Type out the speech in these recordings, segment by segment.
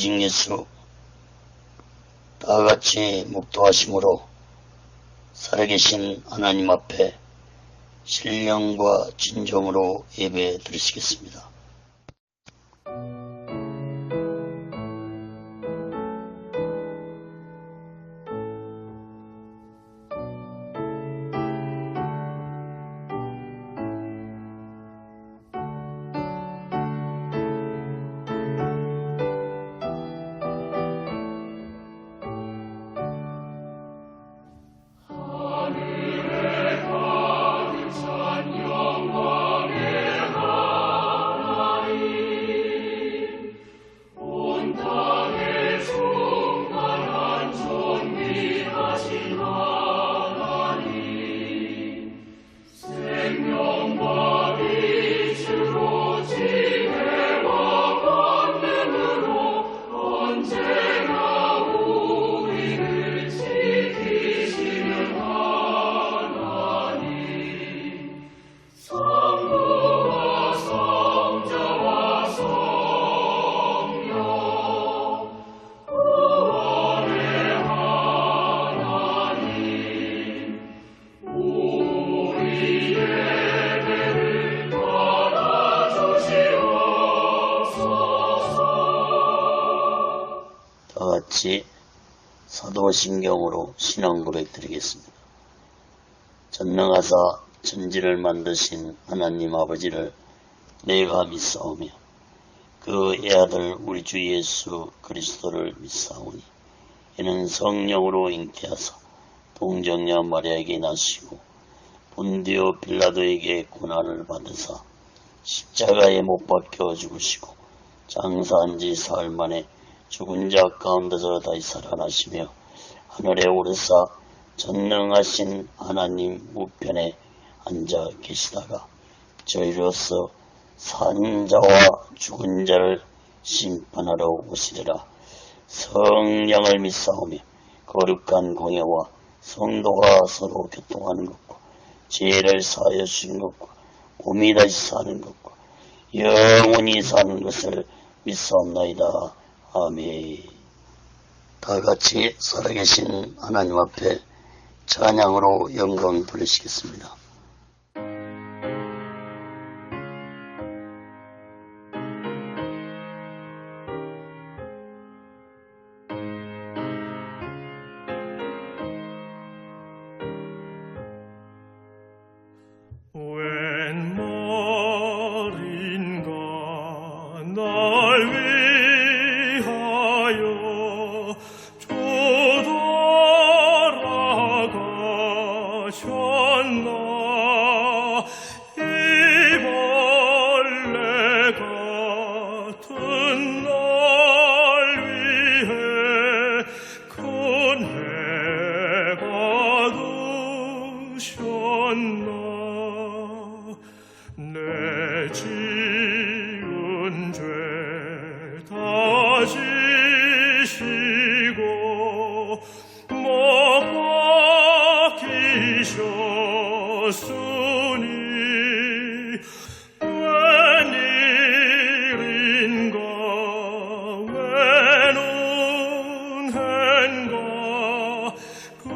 오직 예수 다같이 묵도하심으로 살아계신 하나님 앞에 신령과 진정으로 예배 드리시겠습니다. 다같이 사도신경으로 신앙 고백 드리겠습니다. 전능하사 천지를 만드신 하나님 아버지를 내가 믿사오며 그 애아들 우리 주 예수 그리스도를 믿사오니 이는 성령으로 잉태하사 동정녀 마리아에게 나시고 본디오 빌라도에게 고난을 받으사 십자가에 못 박혀 죽으시고 장사한 지 사흘 만에 죽은 자 가운데서 다시 살아나시며 하늘에 오르사 전능하신 하나님 우편에 앉아 계시다가 저희로서 산 자와 죽은 자를 심판하러 오시리라. 성령을 믿사오며 거룩한 공예와 성도가 서로 교통하는 것과 죄를 사하여 주신 것과 몸이 다시 사는 것과 영원히 사는 것을 믿사옵나이다. 아멘. 다같이 살아계신 하나님 앞에 찬양으로 영광 돌리시겠습니다. 웬 말인가 날 위하여 돌아가셨나. 이 벌레 같은 날 위해 큰 해가 되셨나. 내 지은 죄 다 지시고 못 박히셨으니 웬일인가 웬 은혜인가 그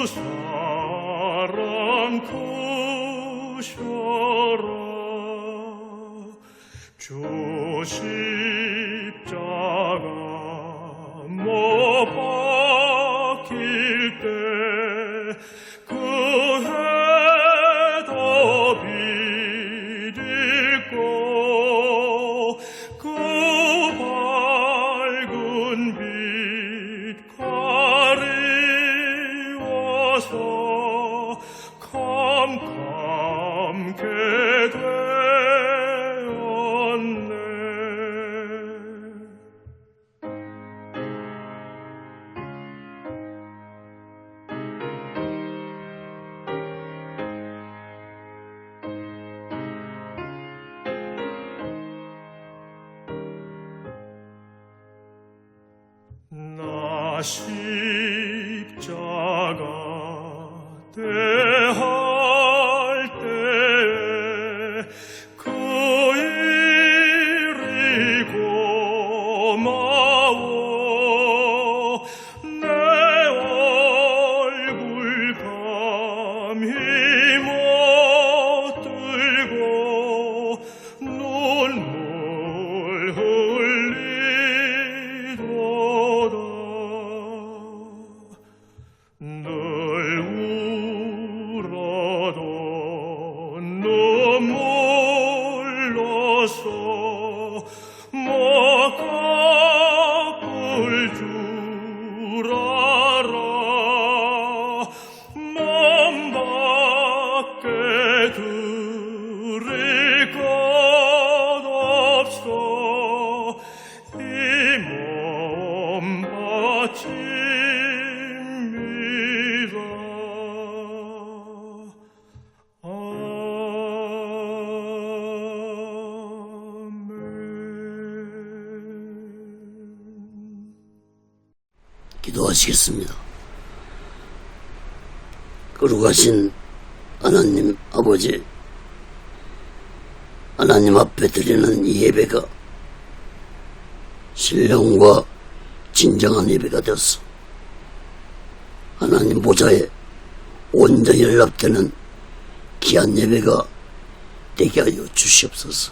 사랑 크셔라. 주 십자가 못 박힐 때 그 해답이 있고 그 밝은 빛 가리워서 캄캄게 되었네. 나 십자가 대할 때에 그 일이 고마워. 기도하시겠습니다. 거룩하신 하나님 아버지, 하나님 앞에 드리는 이 예배가 신령과 진정한 예배가 되었어 하나님 보좌에 온전히 연락되는 귀한 예배가 되게 하여 주시옵소서.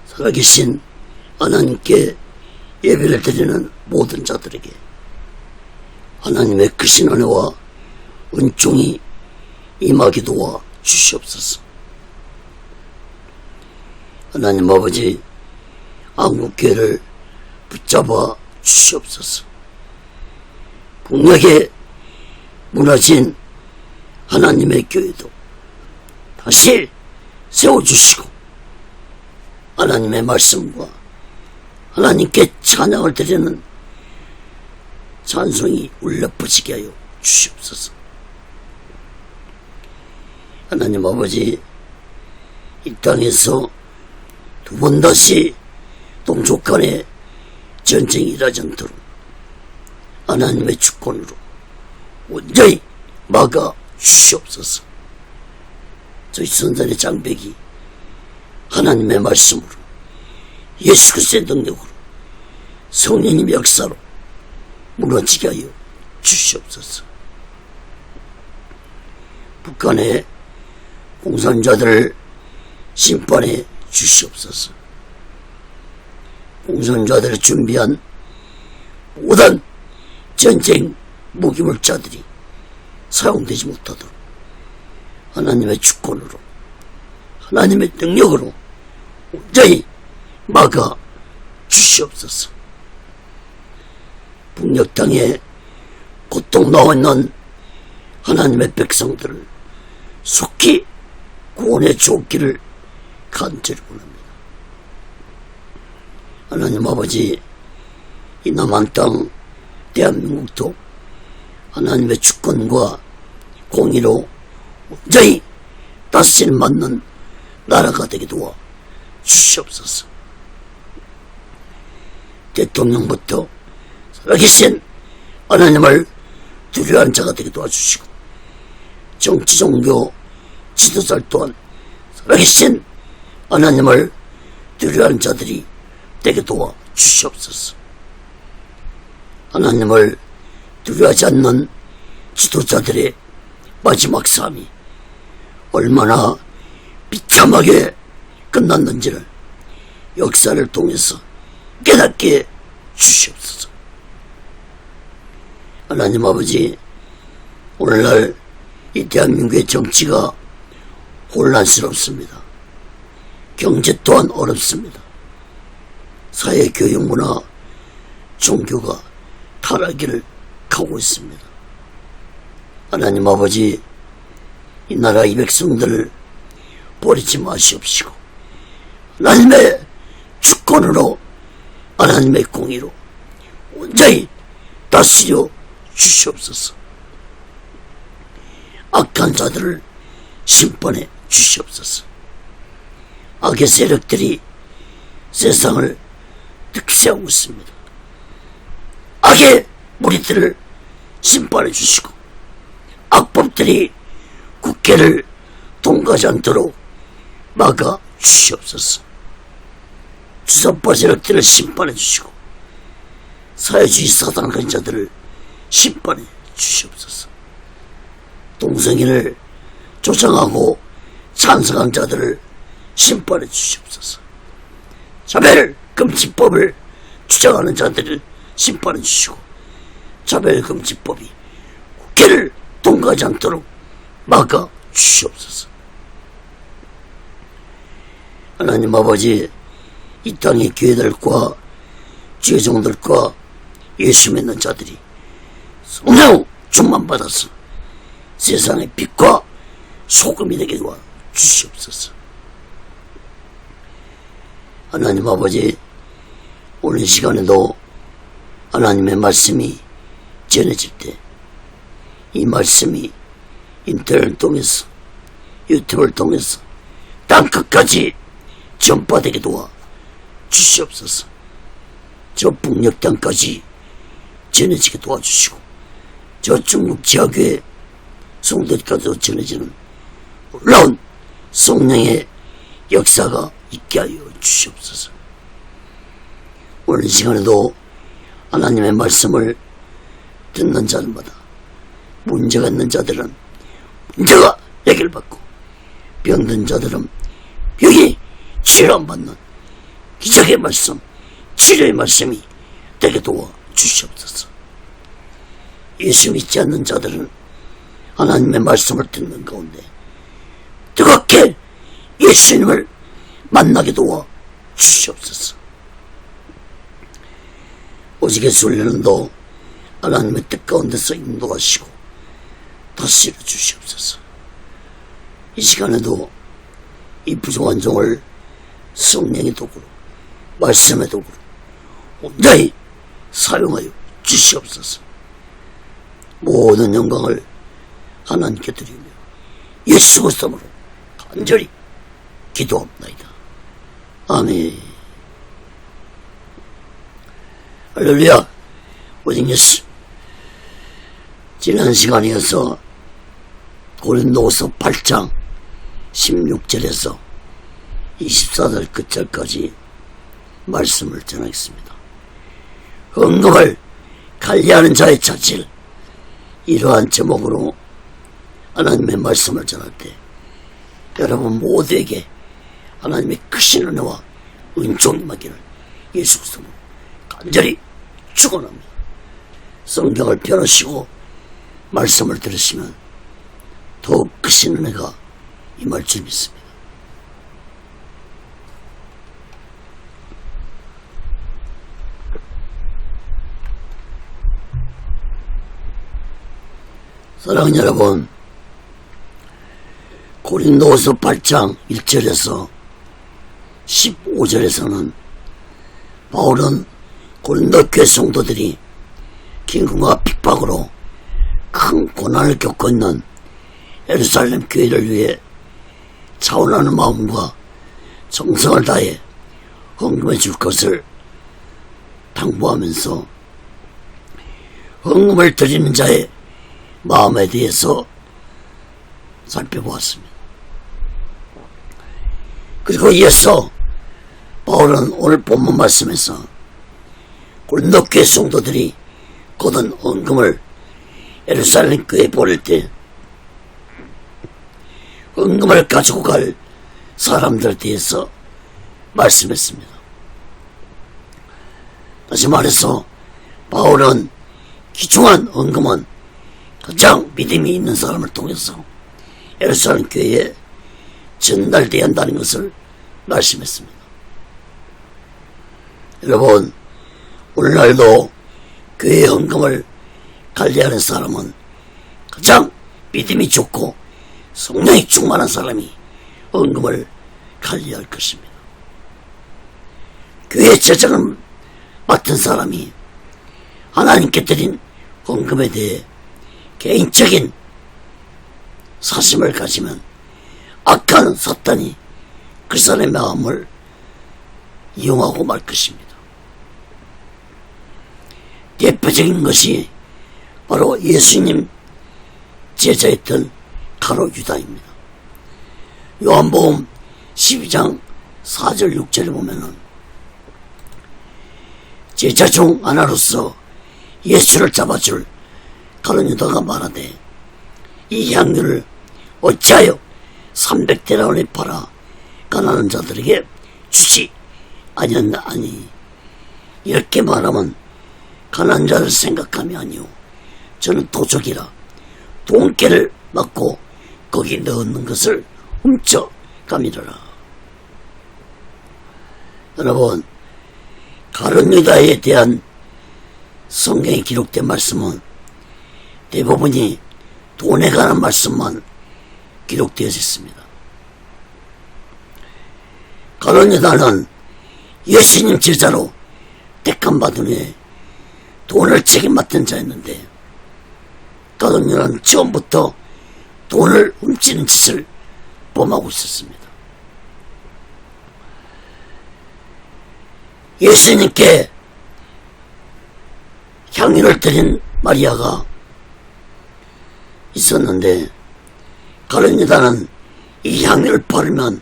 살아계신 하나님께 예배를 드리는 모든 자들에게 하나님의 크신 은혜와 은총이 임하게 도와 주시옵소서. 하나님 아버지, 한국교회를 붙잡아 주시옵소서. 국력에 무너진 하나님의 교회도 다시 세워주시고 하나님의 말씀과 하나님께 찬양을 드리는 찬송이 울려 퍼지게 하여 주시옵소서. 하나님 아버지, 이 땅에서 두 번 다시 동족 간의 전쟁이 일어나지 않도록 하나님의 주권으로 온전히 막아 주시옵소서. 저희 선단의 장벽이 하나님의 말씀으로 예수 그리스도의 능력으로 성령님의 역사로 무너지게 하여 주시옵소서. 북한의 공산자들을 심판해 주시옵소서. 공산자들이 준비한 모든 전쟁 무기물자들이 사용되지 못하도록 하나님의 주권으로 하나님의 능력으로 온전히 막아 주시옵소서. 북녘 땅에 고통 나와 있는 하나님의 백성들을 속히 구원해 주옵기를 간절히 원합니다. 하나님 아버지, 이 남한 땅 대한민국도 하나님의 주권과 공의로 온전히 다스림 받는 나라가 되게 도와 주시옵소서. 대통령부터 살아계신 하나님을 두려워하는 자가 되게 도와주시고 정치 종교 지도자 또한 살아계신 하나님을 두려워하는 자들이 되게 도와 주시옵소서. 하나님을 두려워하지 않는 지도자들의 마지막 삶이 얼마나 비참하게 끝났는지를 역사를 통해서 깨닫게 주시옵소서. 하나님 아버지, 오늘날 이 대한민국의 정치가 혼란스럽습니다. 경제 또한 어렵습니다. 사회, 교육, 문화, 종교가 타락기를 가고 있습니다. 하나님 아버지, 이 나라 이 백성들을 버리지 마시옵시고 하나님의 주권으로 하나님의 공의로 온전히 다스려 주시옵소서. 악한 자들을 심판해 주시옵소서. 악의 세력들이 세상을 득세하고 있습니다. 악의 무리들을 심판해 주시고 악법들이 국회를 통과하지 않도록 막아 주시옵소서. 주사파 세력들을 심판해 주시고 사회주의 사단한 자들을 심판해 주시옵소서. 동성애를 조장하고 찬성한 자들을 심판해 주시옵소서. 차별금지법을 주장하는 자들을 심판해 주시고 차별금지법이 국회를 통과하지 않도록 막아 주시옵소서. 하나님 아버지, 이 땅의 교회들과 지회종들과 예수 믿는 자들이 성령 충만받아서 세상의 빛과 소금이 되게 도와 주시옵소서. 하나님 아버지, 오늘 시간에도 하나님의 말씀이 전해질 때 이 말씀이 인터넷을 통해서 유튜브를 통해서 땅끝까지 전파되게 도와 주시옵소서. 저 북녘 땅까지 전해지게 도와주시고 저 중국 지하교회 성도들까지도 전해지는 놀라운 성령의 역사가 있게 하여 주시옵소서. 오늘 이 시간에도 하나님의 말씀을 듣는 자들마다 문제가 있는 자들은 문제가 해결받고 병든 자들은 병이 치료받는 기적의 말씀, 치료의 말씀이 되게 도와 주시옵소서. 예수 믿지 않는 자들은 하나님의 말씀을 듣는 가운데 뜨겁게 예수님을 만나게 도와 주시옵소서. 오직의 순례는도 하나님의 뜻 가운데서 인도하시고 다스려 주시옵소서. 이 시간에도 이 부족한 종을 성령의 도구로 말씀의 도구로 온전히 사용하여 주시옵소서. 모든 영광을 하나님께 드리며 예수 그리스도로 간절히 기도합니다. 아멘. 할렐루야. 오직 예수. 지난 시간이어서 고린도후서 8장 16절에서 24절 끝절까지 말씀을 전하겠습니다. 헌금을 관리하는 자의 자질, 이러한 제목으로 하나님의 말씀을 전할 때 여러분 모두에게 하나님의 크신 은혜와 은총이 임하기를 예수 그리스도로 간절히 축원합니다. 성경을 펴놓으시고 말씀을 들으시면 더욱 크신 은혜가 임할 줄 믿습니다. 사랑하는 여러분, 고린도후서 8장 1절에서 15절에서는 바울은 고린도 교회 성도들이 긴군과 핍박으로 큰 고난을 겪고 있는 예루살렘 교회를 위해 자원하는 마음과 정성을 다해 헌금해 줄 것을 당부하면서 헌금을 드리는 자의 마음에 대해서 살펴보았습니다. 그리고 이어서 바울은 오늘 본문 말씀에서 고린도 교회 성도들이 거둔 헌금을 예루살렘 교회에 보낼 때 헌금을 가지고 갈 사람들에 대해서 말씀했습니다. 다시 말해서 바울은 귀중한 헌금은 가장 믿음이 있는 사람을 통해서 예루살렘 교회에 전달되어야 한다는 것을 말씀했습니다. 여러분, 오늘날도 교회 헌금을 관리하는 사람은 가장 믿음이 좋고 성령이 충만한 사람이 헌금을 관리할 것입니다. 교회 재정을 맡은 사람이 하나님께 드린 헌금에 대해 개인적인 사심을 가지면 악한 사탄이 그 사람의 마음을 이용하고 말 것입니다. 대표적인 것이 바로 예수님 제자였던 가룟 유다입니다. 요한복음 12장 4절 6절에 보면은 제자 중 하나로서 예수를 잡아줄 가룟 유다가 말하되 이 향유를 어찌하여 300데나리온에 팔아 가난한 자들에게 주지 아니었나 아니. 이렇게 말하면 가난한 자를 생각함이 아니오 저는 도적이라 돈깨를 맞고 거기 넣는 것을 훔쳐가미르라. 여러분, 가룟 유다에 대한 성경에 기록된 말씀은 대부분이 돈에 관한 말씀만 기록되어 있습니다. 가룟 유다는 예수님 제자로 택함 받은 후에 돈을 책임맡은 자였는데 가룟유다는 처음부터 돈을 훔치는 짓을 범하고 있었습니다. 예수님께 향유를 드린 마리아가 있었는데 가룟유다는 이 향유를 팔으면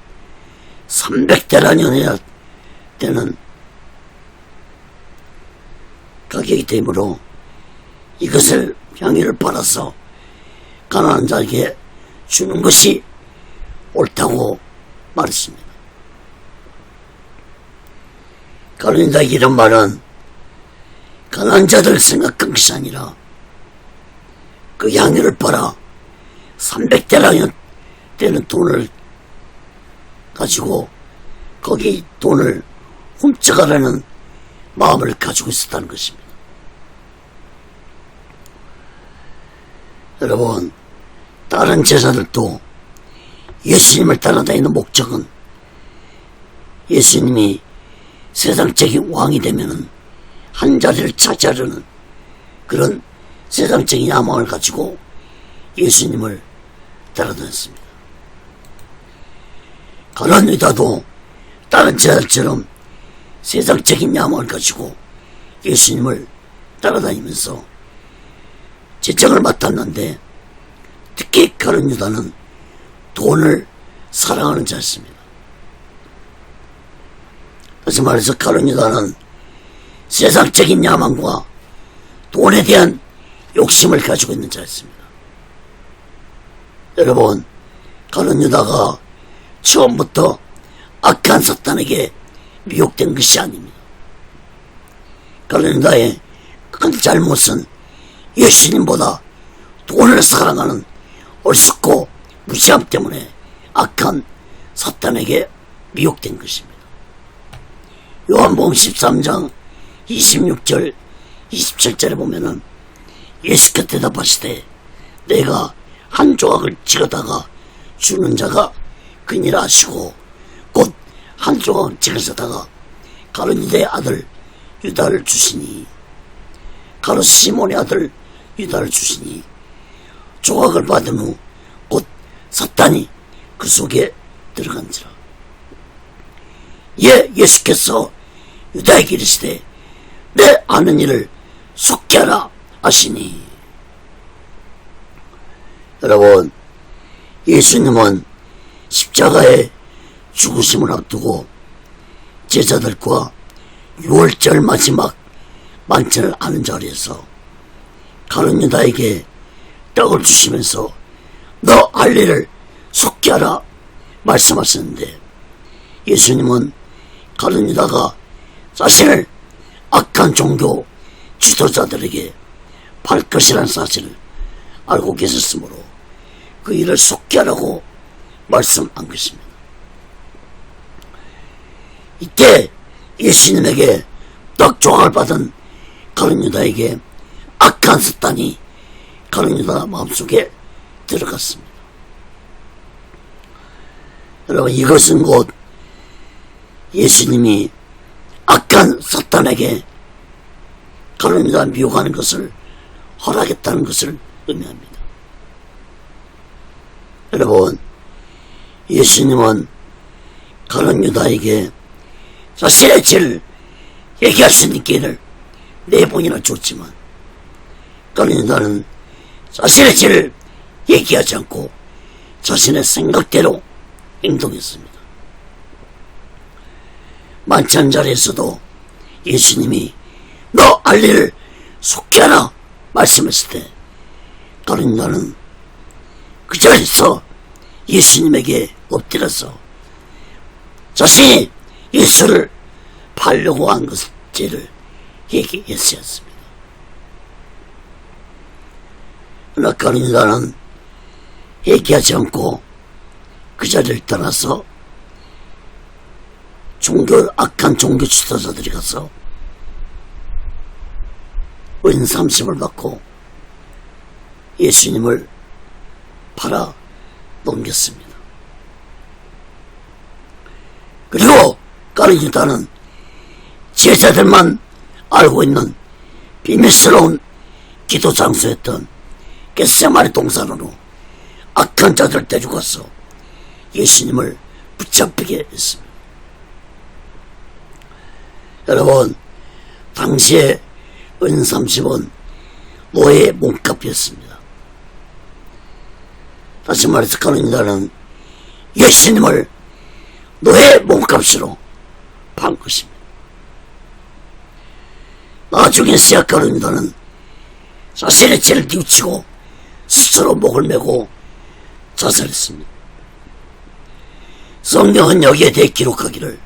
300데나리온이나 되는 가격이 되므로 이것을 향유를 팔아서 가난한 자에게 주는 것이 옳다고 말했습니다. 가룟유다의 이런 말은 가난한 자들을 생각한 것이 아니라 그 향유를 팔아 300데나리온 되는 돈을 가지고 거기 돈을 훔쳐가려는 마음을 가지고 있었다는 것입니다. 여러분, 다른 제자들도 예수님을 따라다니는 목적은 예수님이 세상적인 왕이 되면은 한 자리를 차지하려는 그런 세상적인 야망을 가지고 예수님을 따라다녔습니다. 가룟유다도 다른 제자들처럼 세상적인 야망을 가지고 예수님을 따라다니면서 재정을 맡았는데 특히 가룟유다는 돈을 사랑하는 자였습니다. 그래서 말해서 가룟유다는 세상적인 야망과 돈에 대한 욕심을 가지고 있는 자였습니다. 여러분, 가룟유다가 처음부터 악한 사탄에게 미혹된 것이 아닙니다. 가룟유다의 큰 잘못은 예수님보다 돈을 사랑하는 어리석고 무지함 때문에 악한 사탄에게 미혹된 것입니다. 요한복음 13장 26절 27절에 보면은 예수께서 대답하시되 내가 한 조각을 찍어다가 주는 자가 그니라 하시고 곧 한 조각을 찍어다가 가룟유다의 아들 유다를 주시니 가룟 시몬의 아들 유다를 주시니 조각을 받은 후 곧 사탄이 그 속에 들어간지라. 예수께서 유다에게 이르시되 내 아는 일을 속게 하라 하시니. 여러분, 예수님은 십자가의 죽으심을 앞두고 제자들과 6월절 마지막 만찬을 하는 자리에서 가룟유다에게 떡을 주시면서 너 할 일을 속게 하라 말씀하셨는데 예수님은 가룟유다가 자신을 악한 종교 지도자들에게 팔 것이라는 사실을 알고 계셨으므로 그 일을 속게 하라고 말씀한 것입니다. 이때 예수님에게 떡 조각을 받은 가룟유다에게 악한 사탄이 가룟유다 마음속에 들어갔습니다. 여러분, 이것은 곧 예수님이 악한 사탄에게 가룟유다 미혹하는 것을 허락했다는 것을 의미합니다. 여러분, 예수님은 가룟유다에게 자신의 죄를 얘기할 수 있는 기회를 4번이나 줬지만 가룟유다는 자신의 죄를 얘기하지 않고 자신의 생각대로 행동했습니다. 만찬 자리에서도 예수님이 너 할 일을 속게 하라 말씀했을 때 가룟유다는 그 자리에서 예수님에게 엎드려서 자신이 예수를 팔려고 한 것을 죄를 얘기했어야 했습니다. 그러나 가룟유다는 얘기하지 않고 그 자리를 떠나서 악한 종교 지도자들이 가서 은삼십을 받고 예수님을 팔아 넘겼습니다. 그리고 가룟유다는 제자들만 알고 있는 비밀스러운 기도 장소였던 겟세마네 동산으로 악한 자들을 데리고 가서 예수님을 붙잡히게 했습니다. 여러분, 당시에 은 30은 노예의 몸값이었습니다. 다시 말해서 가룟유다는 예수님을 노예의 몸값으로 판 것입니다. 나중에 시약 가룟유다는 자신의 죄를 뉘우치고 스스로 목을 메고 자살했습니다. 성경은 여기에 대해 기록하기를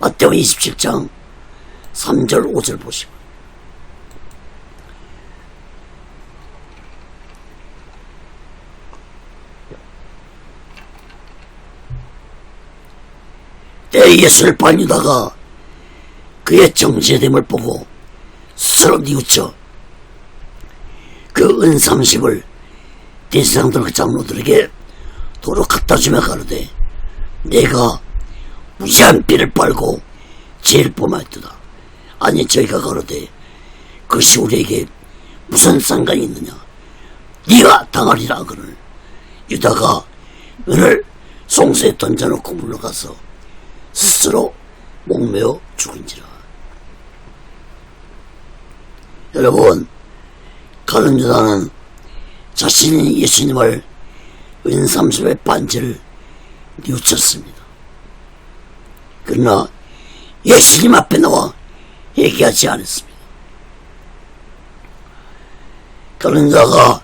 마태복음 27장 3절 5절 보시면 때에 예수를 판 유다가 그의 정죄됨을 보고 스스로 뉘우쳐 그 은 30을 대제사장들과 장로들에게 도로 갖다 주며 가로되 내가 무지한 피를 빨고 죄를 범하였도다. 아니 저희가 가로되 그것이 우리에게 무슨 상관이 있느냐. 네가 당하리라 하거늘 유다가 은을 송수에 던져놓고 물러가서 스스로 목매어 죽은지라. 여러분, 가룟 유다는 자신이 예수님을 은 30의 반지를 뉘우쳤습니다. 그러나 예수님 앞에 나와 얘기하지 않았습니다. 가룟 유다가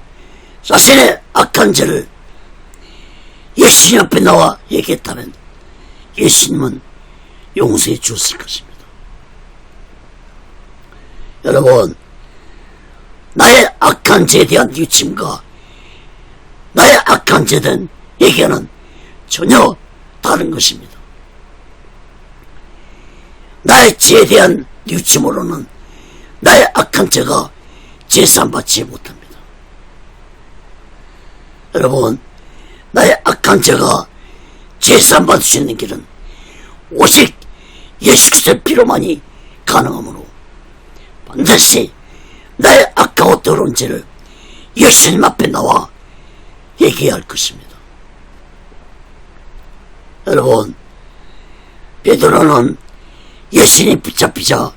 자신의 악한 죄를 예수님 앞에 나와 얘기했다면 예수님은 용서해 주었을 것입니다. 여러분, 나의 악한 죄에 대한 뉘우침과 나의 악한 죄에 대한 얘기는 전혀 다른 것입니다. 나의 죄에 대한 뉘우침으로는 나의 악한 죄가 제산받지 못합니다. 여러분, 나의 악한 죄가 제산받을 수 있는 길은 오직 예수 그리스도의 피로만이 가능하므로 반드시 나의 악하고 더러운 죄를 예수님 앞에 나와 얘기해야 할 것입니다. 여러분, 베드로는 예수님이 붙잡히자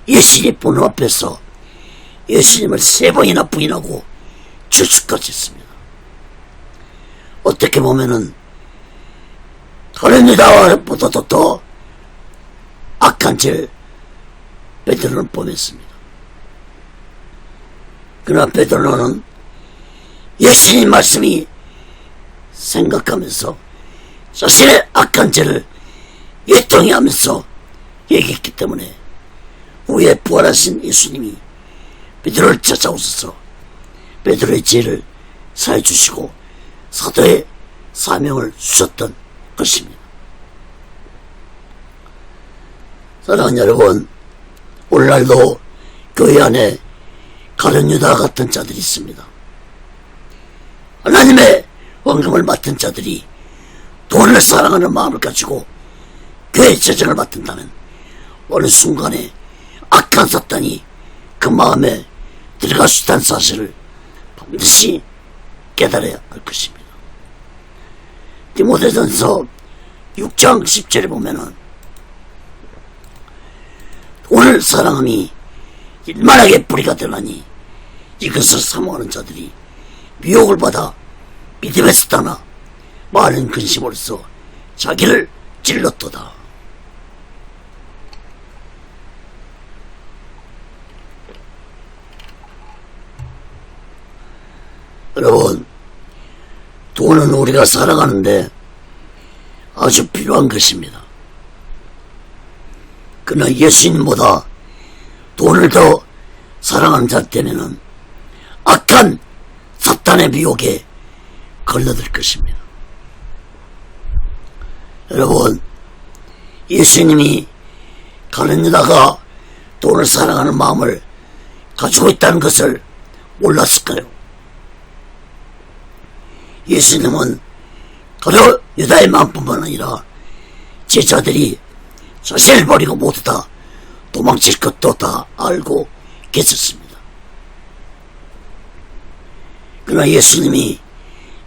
예수님 보는 앞에서 예수님을 3번이나 부인하고 출수까지 했습니다. 어떻게 보면은 가룟 유다보다도 더 악한 죄를 베드로는 범했습니다. 그러나 베드로는 예수님 말씀이 생각하면서 자신의 악한 죄를 예통해하면서 얘기했기 때문에 후에 부활하신 예수님이 베드로를 찾아오셔서 베드로의 죄를 사해 주시고 사도의 사명을 주셨던 것입니다. 사랑하는 여러분, 오늘날도 교회 안에 가룟 유다 같은 자들이 있습니다. 하나님의 헌금을 맡은 자들이 돈을 사랑하는 마음을 가지고 교회 재정을 맡는다면 어느 순간에 악한 사탄이 그 마음에 들어갈 수 있다는 사실을 반드시 깨달아야 할 것입니다. 디모데전서 6장 10절에 보면은 돈을 사랑함이 일만하게 뿌리가 되나니 이것을 사모하는 자들이 미혹을 받아 믿음에서 떠나 많은 근심으로써 자기를 찔렀도다. 여러분, 돈은 우리가 살아가는데 아주 필요한 것입니다. 그러나 예수님보다 돈을 더 사랑하는 자 때문에는 악한 사탄의 미혹에 걸려들 것입니다. 여러분, 예수님이 가룟 유다가 돈을 사랑하는 마음을 가지고 있다는 것을 몰랐을까요? 예수님은 가룟 유다의 마음뿐만 아니라 제자들이 자신을 버리고 모두 다 도망칠 것도 다 알고 계셨습니다. 그러나 예수님이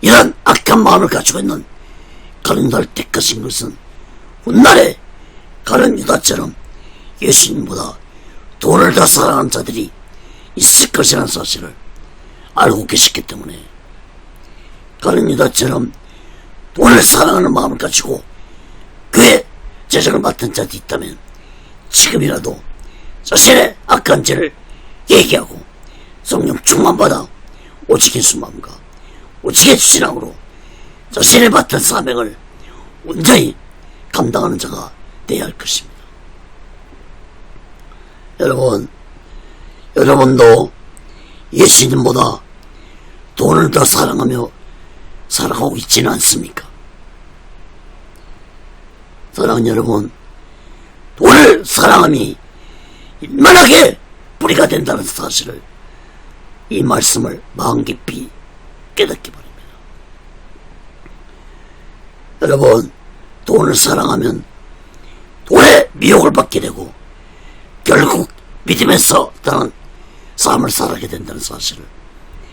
이런 악한 마음을 가지고 있는 가룟 유다를 택하신 것은 훗날에 가룟 유다처럼 예수님보다 돈을 더 사랑하는 자들이 있을 것이라는 사실을 알고 계셨기 때문에 가룟 유다처럼 돈을 사랑하는 마음을 가지고 교회 재정을 맡은 자들이 있다면 지금이라도 자신의 악한 죄를 얘기하고 성령 충만받아 오직 예수 마음과 오직 예수 신앙으로 자신의 맡은 사명을 온전히 감당하는 자가 되어야 할 것입니다. 여러분도 예수님보다 돈을 더 사랑하며 살아가고 있지는 않습니까? 사랑하는 여러분, 돈을 사랑함이 일만하게 뿌리가 된다는 사실을, 이 말씀을 마음 깊이 깨닫기 바랍니다. 여러분, 돈을 사랑하면 돈의 미혹을 받게 되고 결국 믿음에서 떠난 삶을 살아가게 된다는 사실을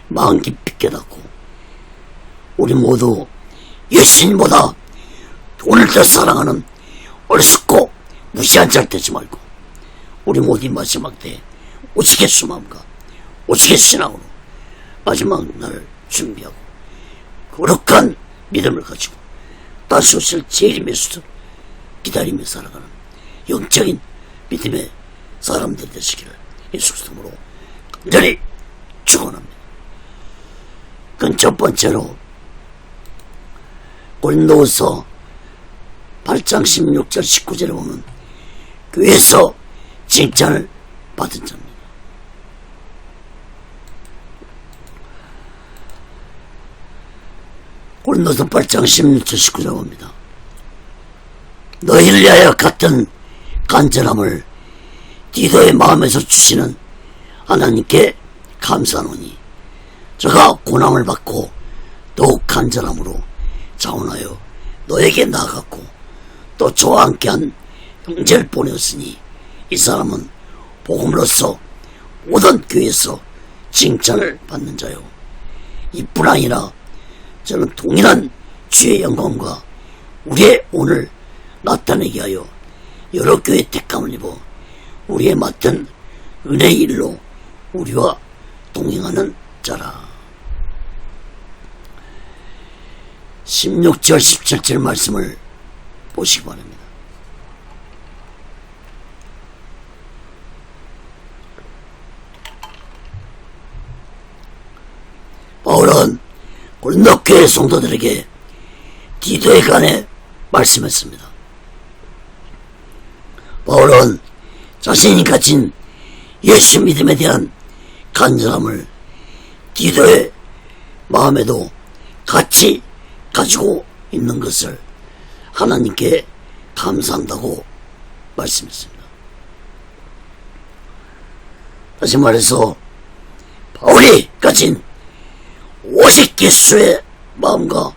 마음 깊이 깨닫고, 우리 모두 예수님보다 돈을 더 사랑하는 어리석고 무시한 자를 되지 말고, 우리 모두 이 마지막 때에 오직 예수 마음과 오직 예수 신앙으로 마지막 날을 준비하고 거룩한 믿음을 가지고 다시 오실 재림의 예수를 기다리며 살아가는 영적인 믿음의 사람들 되시기를 예수 그리스도로 간절히 축원합니다. 그건 첫 번째로 고린도후서 8장 16절 19절에 보면 교회에서 칭찬을 받은 자입니다. 고린도서 8장 16절 19절에 봅니다. 너희를 위하여 같은 간절함을 디도의 마음에서 주시는 하나님께 감사하노니 저가 고난을 받고 더욱 간절함으로 자원하여 너에게 나아갔고 또 저와 함께한 형제를 보내었으니 이 사람은 복음으로써 모든 교회에서 칭찬을 받는 자요, 이뿐 아니라 저는 동일한 주의 영광과 우리의 오늘 나타내게 하여 여러 교회 택함을 입어 우리의 맡은 은혜의 일로 우리와 동행하는 자라. 16절 17절 말씀을 보시기 바랍니다. 바울은 고린도 교회 성도들에게 디도에 관해 말씀했습니다. 바울은 자신이 가진 예수 믿음에 대한 간절함을 디도의 마음에도 같이 가지고 있는 것을 하나님께 감사한다고 말씀했습니다. 다시 말해서 바울이 가진 오직 예수의 마음과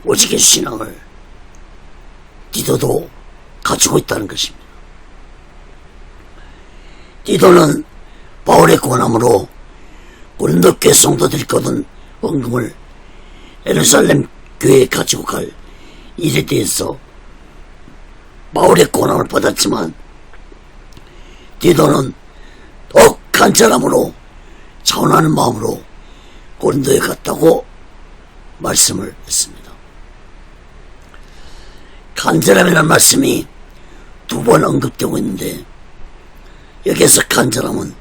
오직 예수 신앙을 디도도 가지고 있다는 것입니다. 디도는 바울의 권함으로 고린도 교회 성도들이 거둔 헌금을 예루살렘 교회에 가지고 갈 일에 대해서 바울의 권함을 받았지만 디도는 더욱 간절함으로 자원하는 마음으로 고린도에 갔다고 말씀을 했습니다. 간절함이라는 말씀이 두 번 언급되고 있는데 여기에서 간절함은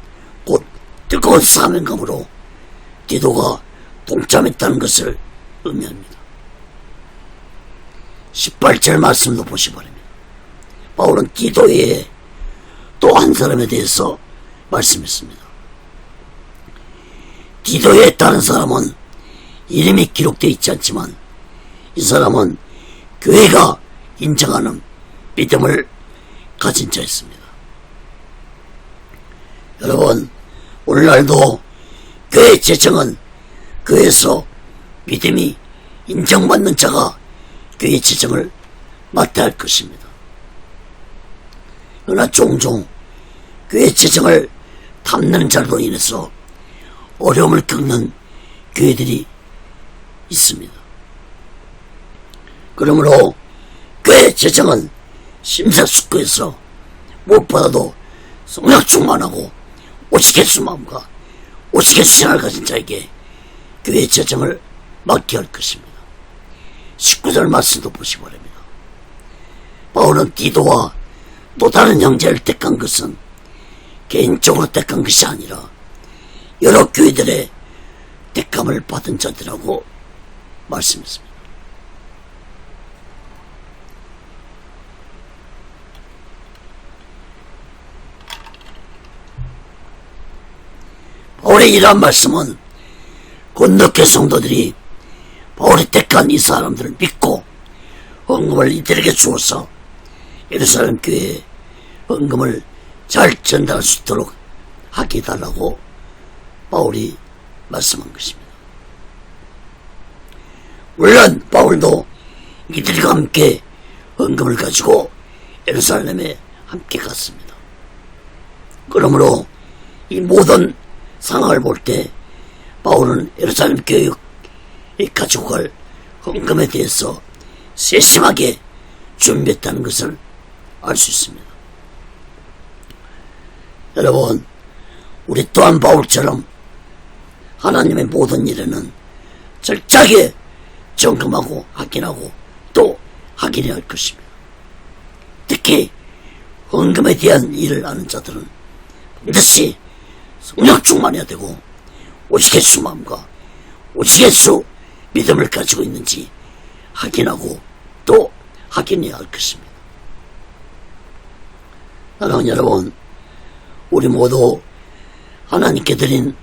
곧 뜨거운 사명감으로 디도가 동참했다는 것을 의미합니다. 18절 말씀도 보시 바랍니다. 바울은 디도 외에 또 한 사람에 대해서 말씀했습니다. 디도에 다른 사람은 이름이 기록되어 있지 않지만 이 사람은 교회가 인정하는 믿음을 가진 자였습니다. 여러분, 오늘날도 교회 재정은 교회에서 믿음이 인정받는 자가 교회 재정을 맡아야 할 것입니다. 그러나 종종 교회 재정을 탐내는 자로 인해서 어려움을 겪는 교회들이 있습니다. 그러므로 교회 재정은 심사숙고해서 무엇보다도 성령 충만하고 오직의 수마음과 오직의 신앙을 가진 자에게 교회 재정을 맡게 할 것입니다. 19절 말씀도 보시기 바랍니다. 바울은 디도와 또 다른 형제를 택한 것은 개인적으로 택한 것이 아니라 여러 교회들의 택함을 받은 자들이라고 말씀했습니다. 바울의 이러한 말씀은 건너교 성도들이 바울이 택한 이 사람들을 믿고 헌금을 이들에게 주어서 예루살렘 교회에 헌금을 잘 전달할 수 있도록 하게 해달라고 바울이 말씀한 것입니다. 물론 바울도 이들과 함께 헌금을 가지고 예루살렘에 함께 갔습니다. 그러므로 이 모든 상황을 볼 때 바울은 예루살렘 교회에 가지고 갈 헌금에 대해서 세심하게 준비했다는 것을 알 수 있습니다. 여러분, 우리 또한 바울처럼 하나님의 모든 일에는 철저하게 점검하고 확인하고 또 확인해야 할 것입니다. 특히 헌금에 대한 일을 아는 자들은 반드시 성령 충만해야 되고 오직의 수 마음과 오직의 수 믿음을 가지고 있는지 확인하고 또 확인해야 할 것입니다. 사랑하는 여러분, 우리 모두 하나님께 드린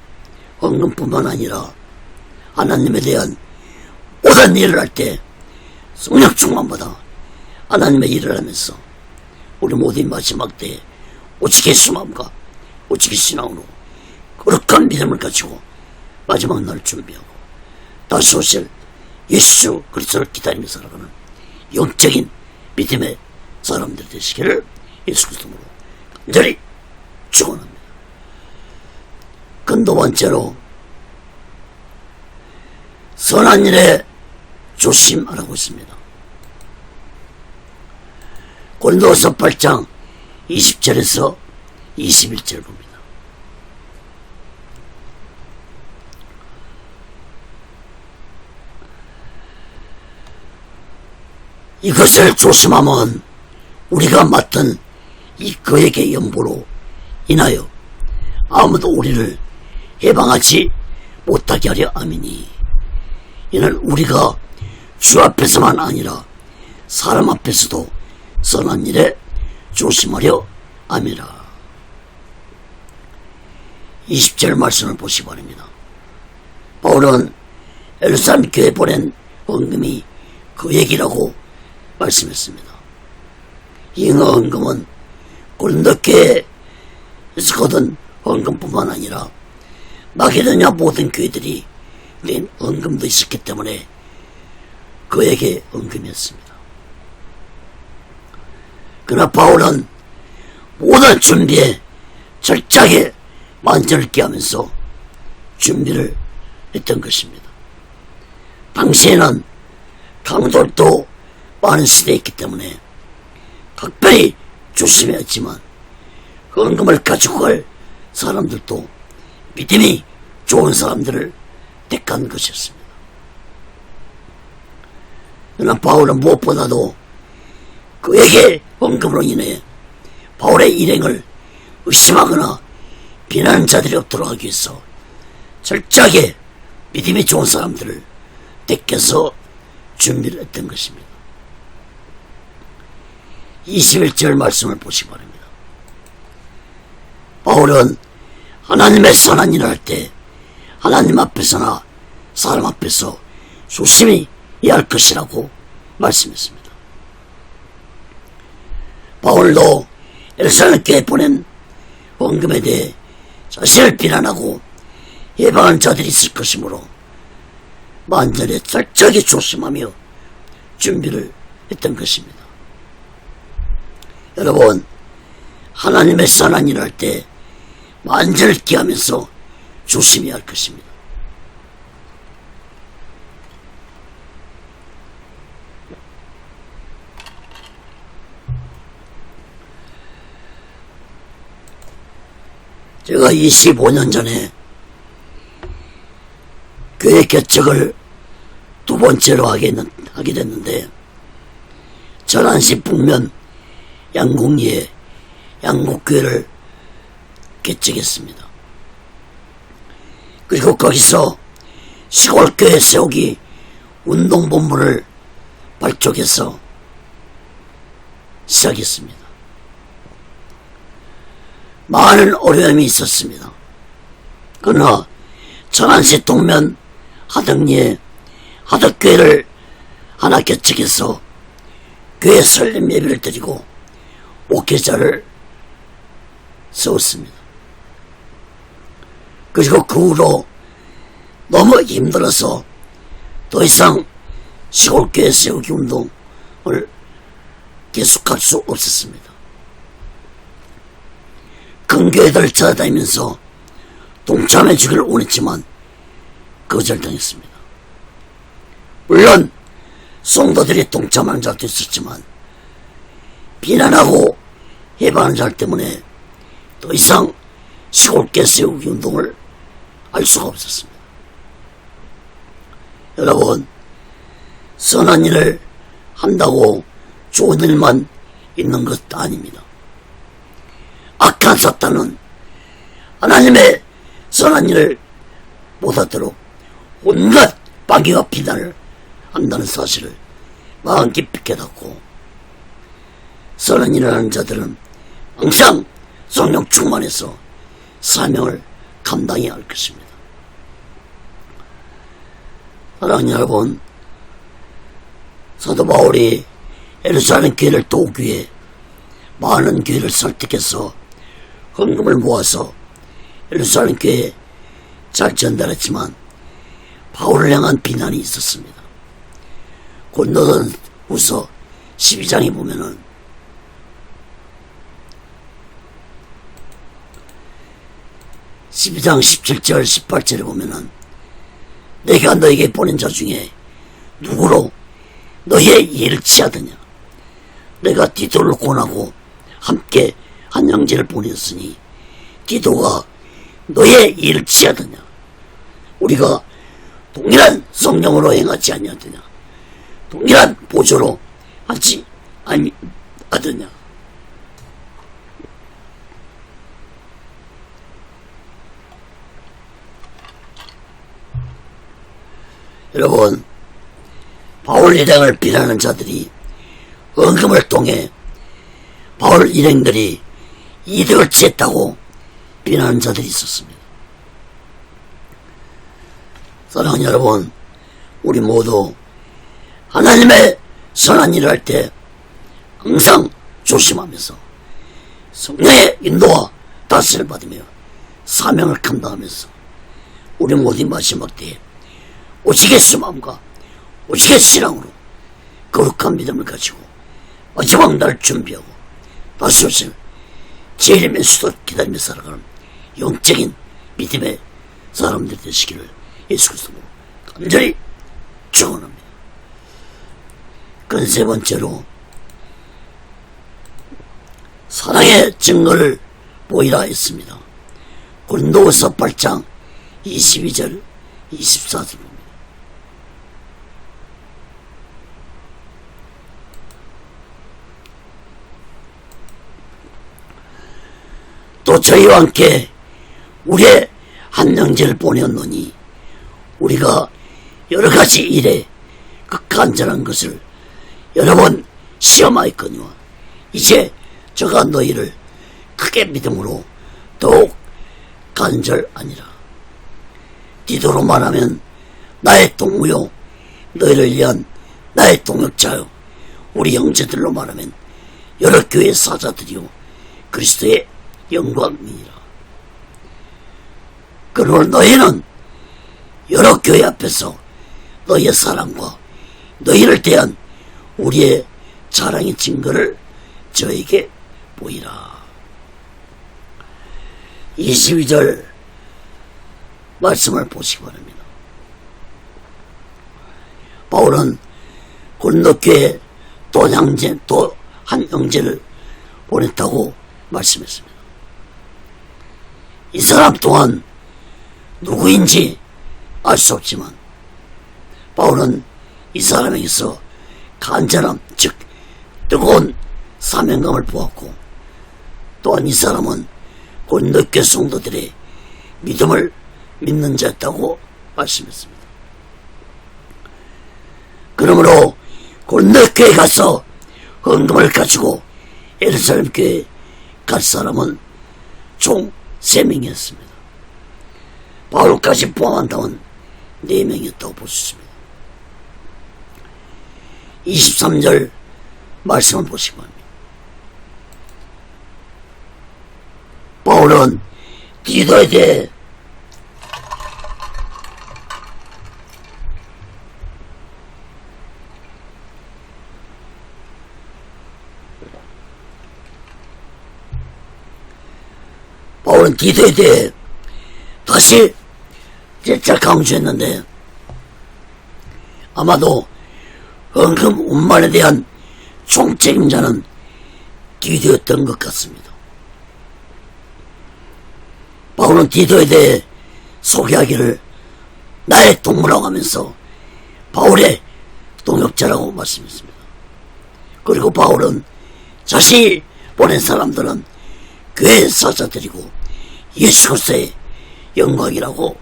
헌금뿐만 아니라 하나님에 대한 모든 일을 할 때 성령 충만보다 하나님의 일을 하면서 우리 모두의 마지막 때에 오직의 수 마음과 오직의 신앙으로 거룩한 믿음을 가지고 마지막 날을 준비하고 다시 오실 예수 그리스도를 기다리며 살아가는 영적인 믿음의 사람들 되시기를 예수 그리스도로 간절히 축원합니다. 근두 번째로 선한 일에 조심하라고 있습니다. 고린도후서 8장 20절에서 21절 봅니다. 이것을 조심하면 우리가 맡은 이 그에게 연보로 인하여 아무도 우리를 해방하지 못하게 하려 함이니 이는 우리가 주 앞에서만 아니라 사람 앞에서도 선한 일에 조심하려 함이라. 20절 말씀을 보시기 바랍니다. 바울은 예루살렘 교회에 보낸 헌금이 그 얘기라고 말씀했습니다. 이 헌금은 고린도 교회에서 거둔 헌금뿐만 아니라 마게도냐 모든 교회들이 낸 헌금도 있었기 때문에 그에게 헌금이었습니다. 그러나 바울은 모든 준비에 철저하게 만전을 기하면서 준비를 했던 것입니다. 당시에는 강돌도 많은 시대였기 때문에 각별히 조심해야 했지만 헌금을 가지고 갈 사람들도 믿음이 좋은 사람들을 택한 것이었습니다. 그러나 바울은 무엇보다도 그에게 헌금으로 인해 바울의 일행을 의심하거나 비난하는 자들이 없도록 하기 위해서 철저하게 믿음이 좋은 사람들을 택해서 준비를 했던 것입니다. 21절 말씀을 보시기 바랍니다. 바울은 하나님의 선한 일을 할 때 하나님 앞에서나 사람 앞에서 조심히 해야 할 것이라고 말씀했습니다. 바울도 예루살렘 교회에 보낸 헌금에 대해 자신을 비난하고 해방하는 자들이 있을 것이므로 만전에 철저하게 조심하며 준비를 했던 것입니다. 여러분, 하나님의 선한 일을 할 때 만전을 기하면서 조심해야 할 것입니다. 제가 25년 전에 교회 개척을 두 번째로 하게 됐는데, 전안시 북면 양곡리에 양곡교회를 개척했습니다. 그리고 거기서 시골교회 세우기 운동본부를 발족해서 시작했습니다. 많은 어려움이 있었습니다. 그러나 전안시 동면 하덕리에 하덕교회를 하나 개척해서 교회 설립 예배를 드리고 목회자를 세웠습니다. 그리고 그 후로 너무 힘들어서 더 이상 시골교회 세우기 운동을 계속할 수 없었습니다. 큰 교회들을 찾아다니면서 동참해 주기를 원했지만 거절당했습니다. 물론 성도들이 동참하는 자도 있었지만 비난하고 해방하는 자 때문에 더 이상 시골교회 세우기 운동을 할 수가 없었습니다. 여러분, 선한 일을 한다고 좋은 일만 있는 것 아닙니다. 악한 사탄은 하나님의 선한 일을 못하도록 온갖 방해와 비난을 한다는 사실을 마음 깊이 깨닫고, 선한 일을 하는 자들은 항상 성령 충만해서 사명을 감당해야 할 것입니다. 사랑하는 여러분, 사도 바울이 예루살렘 교회를 도우기 위해 많은 교회를 설득해서 헌금을 모아서 예루살렘 교회에 잘 전달했지만 바울을 향한 비난이 있었습니다. 고린도전후서 12장에 보면은 12장 17절 18절에 보면은 내가 너에게 보낸 자 중에 누구로 너의 이해를 취하더냐. 내가 디도를 권하고 함께 한 형제를 보냈으니 디도가 너의 이해를 취하더냐. 우리가 동일한 성령으로 행하지 아니하더냐. 동일한 보조로 하지 아니하더냐. 여러분, 바울 일행을 비난하는 자들이 헌금을 통해 바울 일행들이 이득을 취했다고 비난하는 자들이 있었습니다. 사랑하는 여러분, 우리 모두 하나님의 선한 일을 할 때 항상 조심하면서 성령의 인도와 다스림을 받으며 사명을 감당하면서 우리 모두 마지막 때에 오직 예수 마음과 오직 신앙으로 거룩한 믿음을 가지고 마지막 날을 준비하고 다시 오실 재림의 면수도 기다리며 살아가는 영적인 믿음의 사람들 되시기를 예수 그리스도로 간절히 축원합니다. 그 세 번째로 사랑의 증거를 보이라 했습니다. 고린도후서 8장 22절 24절 봅니다. 또 저희와 함께 우리의 한 형제를 보내었노니 우리가 여러 가지 일에 극간절한 것을 여러 번 시험하였거니와 이제 저가 너희를 크게 믿음으로 더욱 간절하니라. 디도로 말하면 나의 동무요 너희를 위한 나의 동역자요 우리 형제들로 말하면 여러 교회 사자들이요 그리스도의 영광이니라. 그러나 너희는 여러 교회 앞에서 너희의 사랑과 너희를 대한 우리의 자랑의 증거를 저에게 보이라. 22절 말씀을 보시기 바랍니다. 바울은 고린도교에 또 한 형제를 보냈다고 말씀했습니다. 이 사람 또한 누구인지 알 수 없지만 바울은 이 사람에게서 간절함, 즉 뜨거운 사명감을 보았고, 또한 이 사람은 고린도교 성도들의 믿음을 믿는 자였다고 말씀했습니다. 그러므로 고린도교에 가서 헌금을 가지고 예루살렘 교회에 갈 사람은 총 3명이었습니다. 바울까지 포함한다면 4명이었다고 볼 수 있습니다. 23절 말씀을 보시기 바랍니다. 바울은 디도에 대해 다시 재차 강조했는데, 아마도 헌금 운반에 대한 총책임자는 디도였던 것 같습니다. 바울은 디도에 대해 소개하기를 나의 동무라고 하면서 바울의 동역자라고 말씀했습니다. 그리고 바울은 자신이 보낸 사람들은 교회 사자들이고 예수 그리스도의 영광이라고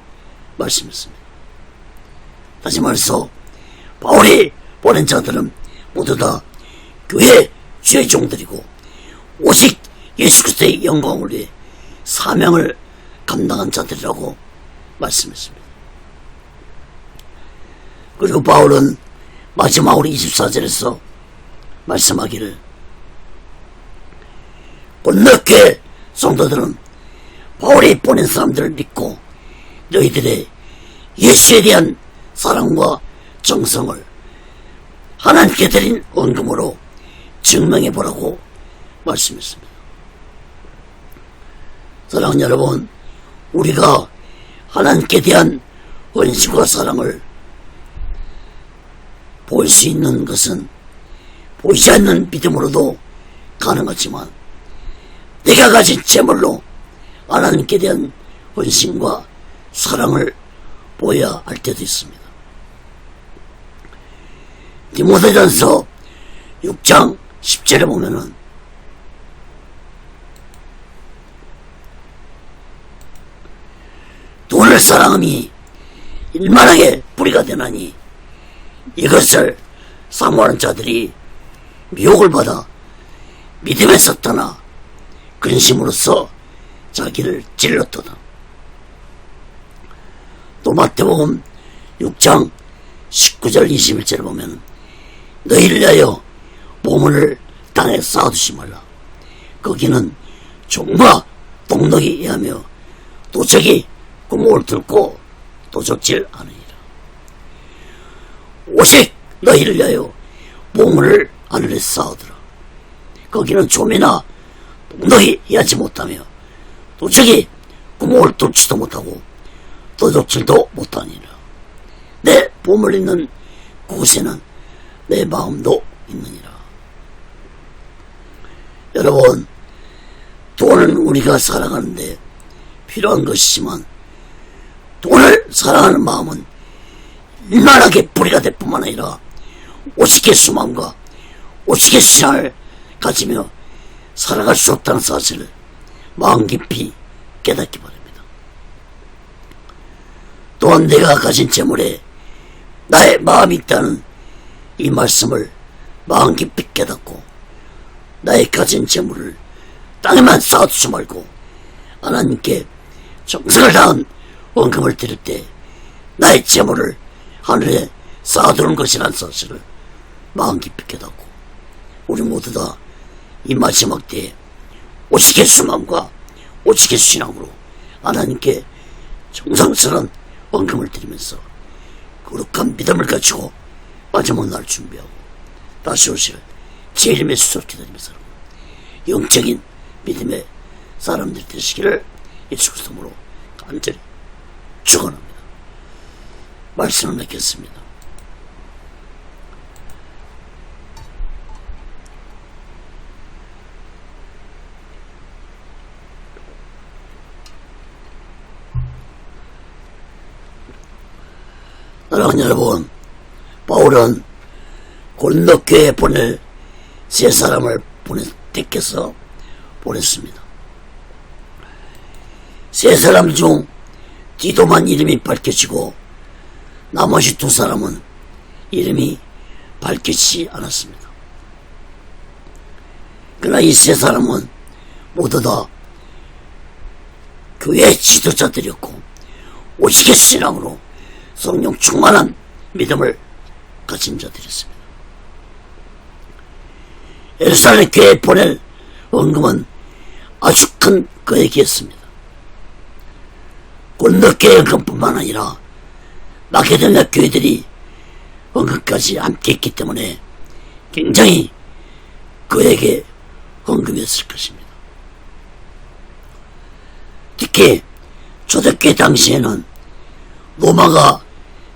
말씀했습니다. 다시 말해서 바울이 보낸 자들은 모두 다 교회 주의 종들이고 오직 예수 그리스도의 영광을 위해 사명을 감당한 자들이라고 말씀했습니다. 그리고 바울은 마지막으로 24절에서 말씀하기를, 고린도교회 성도들은 바울이 보낸 사람들을 믿고 너희들의 예수에 대한 사랑과 정성을 하나님께 드린 헌금으로 증명해보라고 말씀했습니다. 사랑하는 여러분, 우리가 하나님께 대한 헌신과 사랑을 볼 수 있는 것은 보이지 않는 믿음으로도 가능하지만, 내가 가진 재물로 하나님께 대한 헌신과 사랑을 보여야 할 때도 있습니다. 디모데전서 6장 10절에 보면은 돈을 사랑함이 일만하게 뿌리가 되나니 이것을 사모하는 자들이 미혹을 받아 믿음에서 떠나 근심으로써 자기를 찔렀도다. 또 마태복음 6장 19절 21절을 보면 너희를 위하여 보물을 땅에 쌓아두지 말라. 거기는 종과 동독이 의하며 도적이 구멍을 뚫고 도적질 하느니라. 오직 너희를 위하여 보물을 하늘에 쌓아두라. 거기는 좀이나 동독이 해하지 못하며 도적이 구멍을 뚫지도 못하고 도적질도 못하니라. 내 보물 있는 그곳에는 내 마음도 있느니라. 여러분, 돈은 우리가 살아가는데 필요한 것이지만 돈을 사랑하는 마음은 일만하게 뿌리가 될 뿐만 아니라 오직의 수망과 오직의 신앙을 가지며 살아갈 수 없다는 사실을 마음 깊이 깨닫기 바랍니다. 또한 내가 가진 재물에 나의 마음이 있다는 이 말씀을 마음 깊이 깨닫고 나의 가진 재물을 땅에만 쌓아두지 말고 하나님께 정성을 다한 원금을 드릴 때 나의 재물을 하늘에 쌓아두는 것이라는 사실을 마음 깊이 깨닫고 우리 모두 다 이 마지막 때에 오직의 수망과 오직의 신앙으로 하나님께 정성스러운 원금을 드리면서 거룩한 믿음을 가지고 마지막 날 준비하고 다시 오실 주님의 수를 기다리면서 영적인 믿음의 사람들이 되시기를 예수 그리스도로 간절히 축원합니다. 말씀을 맺겠습니다. 사랑하는 여러분, 바울은 고린도교회에 보낼 세 사람을 택해서 보냈습니다. 세 사람 중 디도만 이름이 밝혀지고 나머지 두 사람은 이름이 밝혀지지 않았습니다. 그러나 이 세 사람은 모두 다 교회 지도자들이었고 오직의 신앙으로 성령 충만한 믿음을 가진 자들이었습니다. 예루살렘 교회에 보낼 헌금은 아주 큰 거액이었습니다. 고린도 교회 헌금뿐만 아니라 마게도냐 교회들이 헌금까지 함께 했기 때문에 굉장히 그에게 헌금이었을 것입니다. 특히 초대교회 당시에는 로마가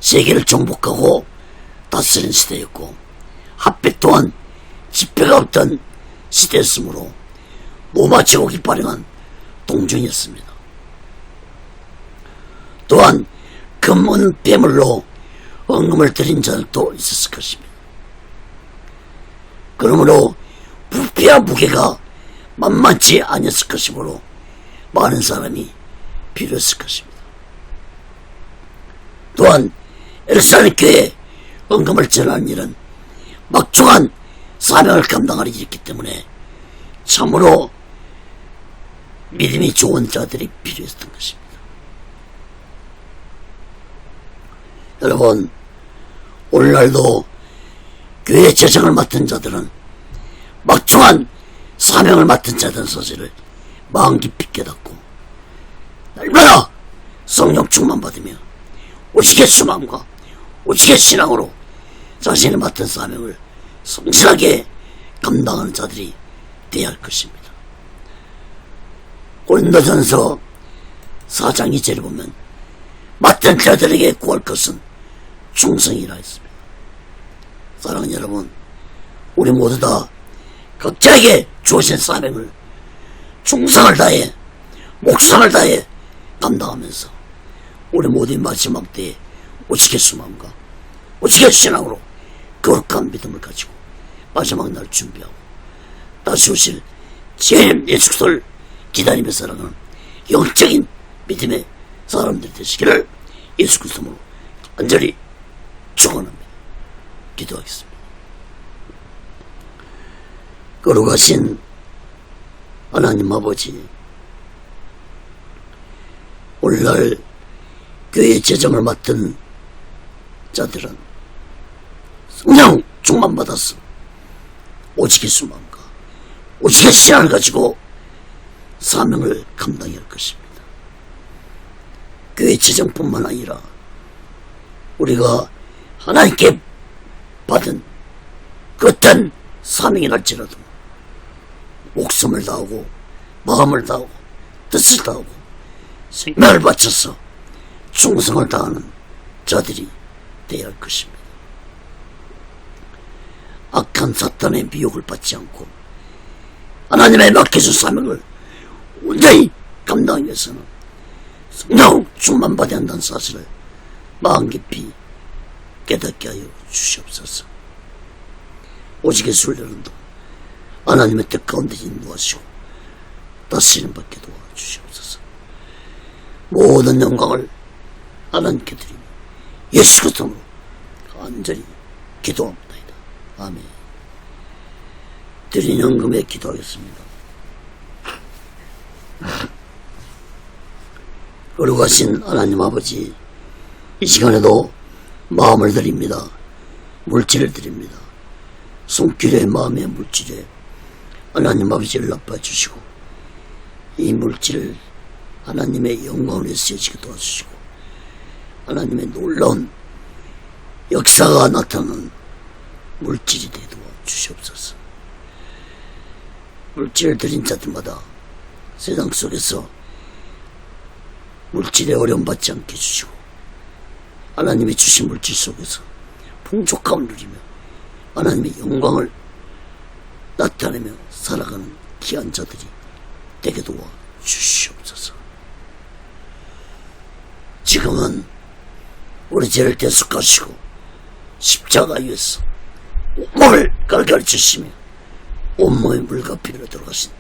세계를 정복하고 다스린 시대였고 핫백 또한 집회가 없던 시대였으므로 로마 제국이 발행한 동전이었습니다. 또한 금은 폐물로 헌금을 드린 자들도 있었을 것입니다. 그러므로 부피와 무게가 만만치 않았을 것이므로 많은 사람이 필요했을 것입니다. 또한 예루살렘 교회에 헌금을 전하는 일은 막중한 사명을 감당하는 일이기 때문에 참으로 믿음이 좋은 자들이 필요했던 것입니다. 여러분, 오늘날도 교회 재정을 맡은 자들은 막중한 사명을 맡은 자들의 사실을 마음 깊이 깨닫고 날마다 성령 충만 받으며 오직의 수망과 오직의 신앙으로 자신이 맡은 사명을 성실하게 감당하는 자들이 되어야 할 것입니다. 고린도전서 4장 2절을 보면 맡은 자들에게 구할 것은 충성이라 했습니다. 사랑하는 여러분, 우리 모두 다 각자에게 주어진 사명을 충성을 다해 목숨을 다해 감당하면서 우리 모두의 마지막 때에 오직의 수망과 오직의 신앙으로 거룩한 믿음을 가지고 마지막 날 준비하고 다시 오실 주님 예수 그리스도를 기다리며 살아가는 영적인 믿음의 사람들이 되시기를 예수 그리스도로 간절히 축원합니다. 기도하겠습니다. 거룩하신 하나님 아버지, 오늘날 교회 재정을 맡은 자들은 성령 충만받아서 오직의 수망과 오직의 신앙을 가지고 사명을 감당해야 할 것입니다. 교회 재정뿐만 아니라 우리가 하나님께 받은 그 어떤 사명이랄지라도 목숨을 다하고 마음을 다하고 뜻을 다하고 생명을 바쳐서 충성을 다하는 자들이 되어야 할 것입니다. 악한 사탄의 미혹을 받지 않고 하나님의 맡겨준 사명을 온전히 감당하기 위해서는 성령 충만받아야 한다는 사실을 마음 깊이 깨닫게 하여 주시옵소서. 오직의 순례론도 하나님의 뜻 가운데 인도하시고 다스림 받게 도와주시옵소서. 모든 영광을 하나님께 드리며 예수 그리스도로 간절히 기도합니다. 아멘. 드린 헌금에 기도하겠습니다. 거룩하신 하나님 아버지, 이 시간에도 마음을 드립니다. 물질을 드립니다. 손길의 마음의 물질에 하나님 아버지를 나빠주시고 이 물질을 하나님의 영광을 쓰여지게 도와주시고 하나님의 놀라운 역사가 나타나는 물질이 되게 도와주시옵소서. 물질을 드린 자들마다 세상 속에서 물질에 어려움받지 않게 해주시고 하나님이 주신 물질 속에서 풍족함을 누리며 하나님의 영광을 나타내며 살아가는 귀한 자들이 되게 도와 주시옵소서. 지금은 우리 죄를 대속하시고 십자가 위에서 몸을 갈갈 주시며 온몸의 물과 피로 들어가신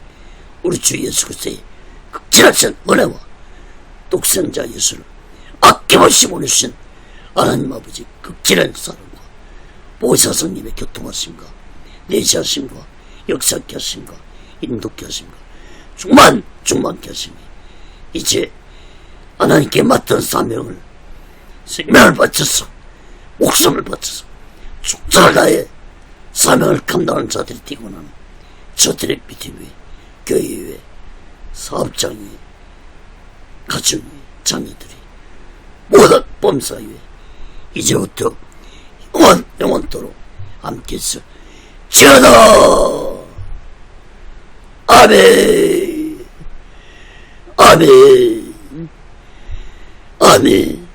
우리 주 예수 그리스도의 극진하신 은혜와 독생자 예수를 아낌없이 보내주신 하나님 아버지 극진한 사랑과 보혜사성님의 교통하심과 내시하심과 역사케 하심과 인도케 하심과 충만케 하심이 이제 하나님께 맡은 사명을 생명을 바쳐서 목숨을 바쳐서 죽자를 다해 사명을 감당하는 자들이 되고 나는 저들의 믿음 위에 교회 위에 사업장 위에 가정 위에 자녀들이 모든 범사 위에 이제부터 영원토록 함께해서 지어다. 아멘. 아멘. 아멘.